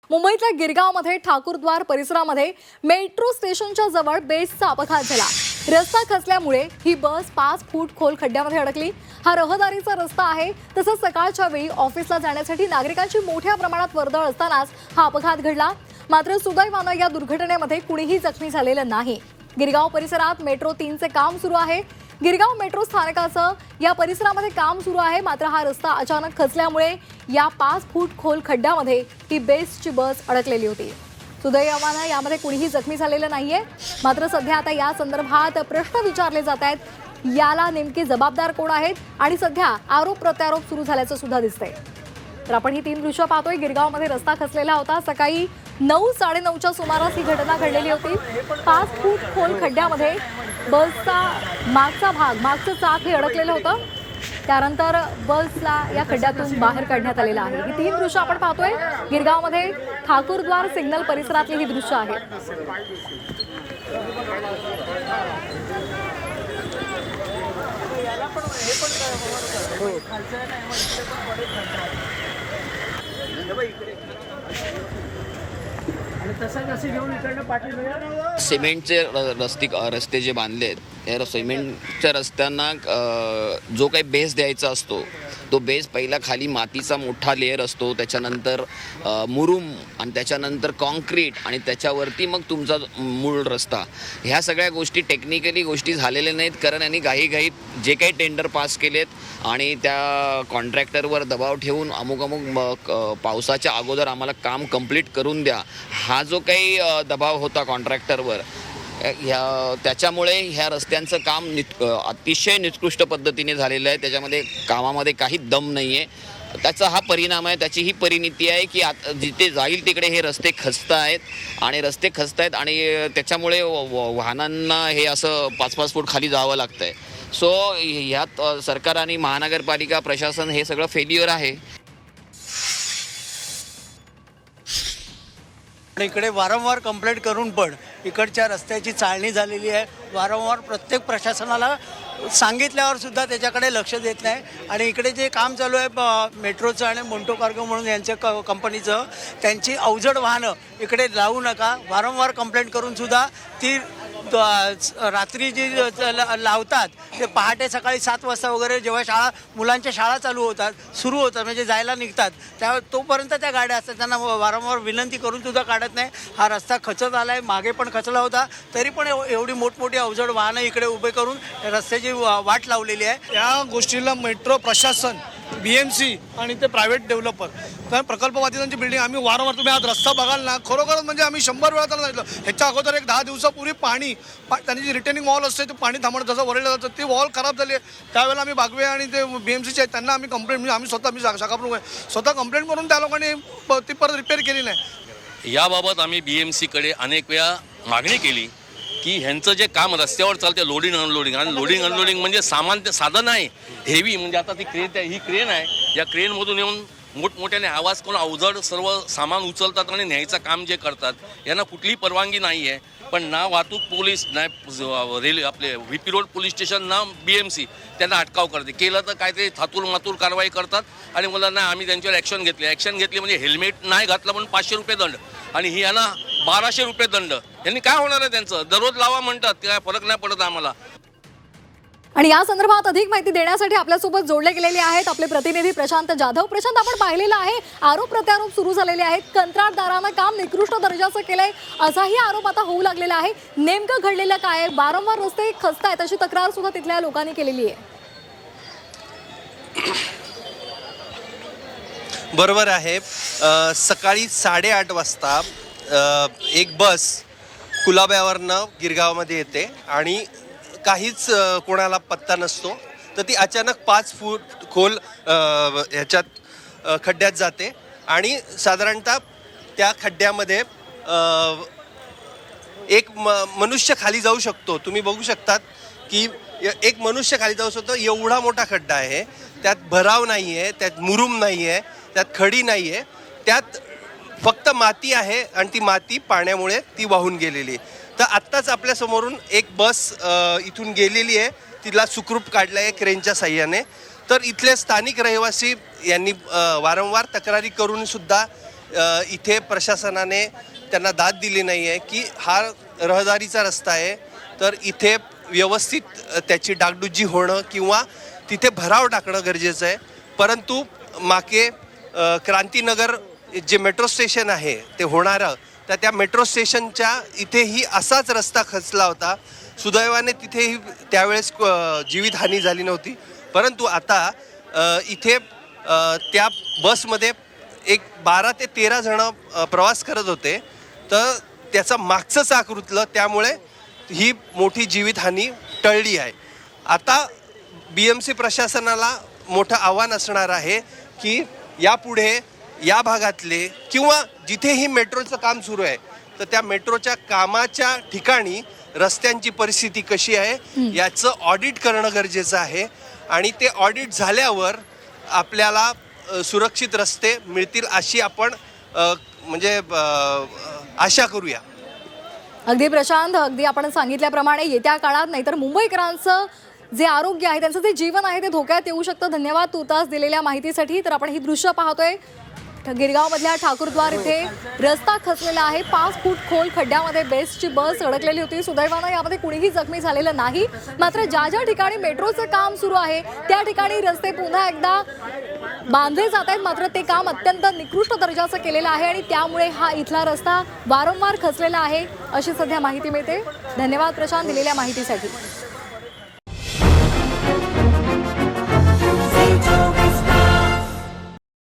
मुंबईतल्या गिरगावमध्ये ठाकूरद्वार परिसरामध्ये मेट्रो स्टेशनच्या जवळ बेसचा अपघात झाला। रस्ता खचल्यामुळे ही बस 5 फूट खोल खड्ड्यामध्ये अडकली। हा रहदारीचा रस्ता आहे, तसंच सकाळच्या वेळी ऑफिसला जाण्यासाठी नागरिकांची मोठ्या प्रमाणात वर्दळ असतानाच हा अपघात घडला। मात्र सुदैवानं या दुर्घटनेमध्ये कुणीही जखमी झालेलं नाही। गिरगाव परिसरात मेट्रो 3चे काम सुरू आहे। गिरगाव मेट्रो स्थानकाचं या परिसरामध्ये काम सुरू आहे। मात्र हा रस्ता अचानक खचल्यामुळे या 5 फूट खोल खड्ड्यामध्ये ही बेस्टची बस अडकलेली होती। सुदैवानं यामध्ये कुणीही जखमी झालेलं नाहीये। मात्र सध्या आता या संदर्भात प्रश्न विचारले जात आहेत, याला नेमके जबाबदार कोण आहेत आणि सध्या आरोप प्रत्यारोप सुरू झाल्याचं सुद्धा दिसतंय। तर आपण ही 3 दृश्य पाहतोय। गिरगावमध्ये रस्ता खचलेला होता। सकाळी 9:30च्या सुमारास ही घटना घडलेली होती। 5 फूट खोल खड्ड्यामध्ये बसचा मागचं चाक हे अडकलेलं होतं। त्यानंतर बसला या खड्ड्यातून बाहेर काढण्यात आलेलं आहे। ही 3 दृश्य आपण पाहतोय। गिरगावमध्ये ठाकूरद्वार सिग्नल परिसरातली ही दृश्य आहेत। सिमेंटचे रस्ते जे बांधले आहेत, त्या सिमेंटच्या रस्त्यांना जो काही बेस द्यायचा असतो तो बेस पहिला खाली मातीचा मोठा लेअर असतो, त्याच्यानंतर मुरुम आणि त्याच्यानंतर कॉन्क्रीट आणि त्याच्यावरती मग तुमचा मूळ रस्ता। ह्या सगळ्या गोष्टी टेक्निकली गोष्टी झालेल्या नाहीत, कारण यांनी घाईघाईत जे काही टेंडर पास केलेत आणि त्या कॉन्ट्रॅक्टरवर दबाव ठेवून अमुक पावसाच्या अगोदर आम्हाला काम कंप्लीट करून द्या, हा जो काही दबाव होता कॉन्ट्रॅक्टरवर, त्याच्यामुळे ह्या रस्त्यांचं काम अतिशय निकृष्ट पद्धतीने झालेलं आहे। त्याच्यामध्ये कामामध्ये काही दम नाही आहे। त्याचा हा परिणाम आहे, त्याची ही परिणिती आहे की जिथे जाईल तिकडे हे रस्ते खचत आहेत आणि त्याच्यामुळे वाहनांना हे असं 5-5 फूट खाली जावं लागतं आहे। सो ह्यात सरकार आणि महानगरपालिका प्रशासन हे सगळं फेल्युअर आहे। इकडे वारंवार कंप्लेंट करून पण इकडच्या रस्त्याची चाळणी झालेली आहे। वारंवार प्रत्येक प्रशासनाला सांगितल्यावर सुद्धा त्याच्याकडे लक्ष देत नाही आणि इकडे जे काम चालू आहे मेट्रोचं आणि मोंटो कार्गो म्हणून यांच्या कंपनीचं, त्यांची अवजड वाहनं इकडे लावू नका वारंवार कंप्लेंट करून सुद्धा ती रात्री जी लावतात ते पहाटे सकाळी 7 वाजता वगैरे जेव्हा मुलांच्या शाळा सुरू होतात म्हणजे जायला निघतात त्या तोपर्यंत त्या गाड्या असतात, त्यांना वारंवार विनंती करून सुद्धा काढत नाही। हा रस्ता खचत आला आहे, मागे पण खचला होता, तरी पण एवढी मोठमोठी अवजड वाहनं इकडे उभे करून रस्त्याची वाट लावलेली आहे। या गोष्टीला मेट्रो प्रशासन, BMC आणि ते प्रायव्हेट डेव्हलपर, कारण प्रकल्पवादितांची बिल्डिंग आम्ही वारंवार, तुम्ही आज रस्ता बघाल ना, खरोखरच म्हणजे आम्ही 100 वेळा त्यांना सांगितलं। ह्याच्या अगोदर एक 10 दिवसापूर्वी त्यांनी जी रिटेनिंग वॉल असते ते पाणी थांबवणं जसं वरळलं जातं, ती वॉल खराब झाली आहे। त्यावेळेला आम्ही बागवे आणि ते BMCचे आहेत त्यांना आम्ही कंप्लेंट, म्हणजे आम्ही स्वतः कंप्लेंट करून त्या लोकांनी ती परत रिपेअर केली नाही। याबाबत आम्ही BMCकडे अनेक वेळा मागणी केली की ह्यांचं जे काम रस्त्यावर चालते लोडिंग अनलोडिंग, आणि लोडिंग अनलोडिंग म्हणजे साधन आहे हेवी, म्हणजे आता ती ही क्रेन आहे, या क्रेनमधून येऊन मोठमोठ्याने आवाज करून अवजड सर्व सामान उचलतात आणि न्यायचं काम जे करतात, यांना कुठलीही परवानगी नाही आहे। पण ना वाहतूक पोलीस, ना रेल्वे, आपले VP रोड पोलीस स्टेशन, ना BMC त्यांना अटकाव करते। केलं तर काहीतरी थातूर कारवाई करतात आणि मला नाही, आम्ही त्यांच्यावर ॲक्शन घेतली म्हणजे हेल्मेट नाही घातलं म्हणून 500 रुपये दंड आणि ही यांना 1200 रुपये दंड। यांनी काय होणार आहे त्यांचं? दररोज लावा म्हणतात, काय फरक नाही पडत आम्हाला। आणि या संदर्भात अधिक माहिती देण्यासाठी आपल्यासोबत जोडले गेलेले आहेत आपले प्रतिनिधी प्रशांत जाधव। प्रशांत, आपण पाहिलेलं आहे आरोप प्रत्यारोप सुरू झालेले आहेत, कंत्राटदारानं काम निकृष्ट दर्जाचं केलंय असाही आरोप आता होऊ लागलेला आहे। नेमकं घडलेलं काय? वारंवार रस्ते खचतायत अशी तक्रार सुद्धा तिथल्या लोकांनी केलेली आहे। बरोबर आहे। सकाळी 8:30 वाजता एक बस कुलाब्यावरनं गिरगावमध्ये येते आणि काहीच कोणाला पत्ता नसतो, तर ती अचानक 5 फूट खोल ह्याच्यात खड्ड्यात जाते आणि साधारणतः त्या खड्ड्यामध्ये एक मनुष्य खाली जाऊ शकतो। तुम्ही बघू शकतात की एक मनुष्य खाली जाऊ शकतो, एवढा मोठा खड्डा आहे। त्यात भराव नाही आहे, त्यात मुरुम नाही आहे, त्यात खडी नाही आहे, त्यात फक्त माती आहे आणि ती माती पाण्यामुळे ती वाहून गेलेली। तर आत्ताच आपल्या समोरून एक बस इथून गेलेली आहे, तिला सुखरूप काढलं आहे क्रेनच्या साह्याने। तर इथले स्थानिक रहिवासी यांनी वारंवार तक्रारी करून सुद्धा इथे प्रशासनाने त्यांना दाद दिली नाही आहे की हा रहदारीचा रस्ता आहे, तर इथे व्यवस्थित त्याची डागडुजी होणं किंवा तिथे भराव टाकणं गरजेचं आहे. परंतु मागे क्रांतीनगर जे मेट्रो स्टेशन आहे ते होणारं, तर त्या मेट्रो स्टेशनच्या इथेही असाच रस्ता खचला होता. सुदैवाने तिथेही त्यावेळेस जीवितहानी झाली नव्हती. परंतु आता इथे त्या बसमध्ये एक 12 ते 13 जण प्रवास करत होते, तर त्याचा मागचं चाक रुतलं, त्यामुळे ही मोठी जीवितहानी टळली आहे. आता BMC प्रशासनाला मोठं आव्हान असणार आहे की यापुढे या भागातले किंवा जिथेही मेट्रोचं काम सुरू आहे, तर त्या मेट्रोच्या कामाच्या ठिकाणी रस्त्यांची परिस्थिती कशी आहे याचं ऑडिट करणं गरजेचं आहे. आणि ते ऑडिट झाल्यावर आपल्याला सुरक्षित रस्ते मिळतील अशी आपण म्हणजे आशा करूया. अगदी प्रशांत, अगदी आपण सांगितल्याप्रमाणे येत्या काळात नाहीतर मुंबईकरांचं जे आरोग्य आहे, त्यांचं जे जीवन आहे ते धोक्यात येऊ शकतं. धन्यवाद तूर्तास दिलेल्या माहितीसाठी. तर आपण ही दृश्य पाहतोय गिरगावमधल्या ठाकूरद्वार इथे रस्ता खचलेला आहे. 5 फूट खोल खड्ड्यामध्ये बेस्टची बस अडकलेली होती. सुदैवानं यामध्ये कुणीही जखमी झालेलं नाही. मात्र ज्या ज्या ठिकाणी मेट्रोचं काम सुरू आहे त्या ठिकाणी रस्ते पुन्हा एकदा बांधले जात आहेत. मात्र ते काम अत्यंत निकृष्ट दर्जाचं केलेलं आहे आणि त्यामुळे हा इथला रस्ता वारंवार खचलेला आहे अशी सध्या माहिती मिळते. धन्यवाद प्रशांत दिलेल्या माहितीसाठी.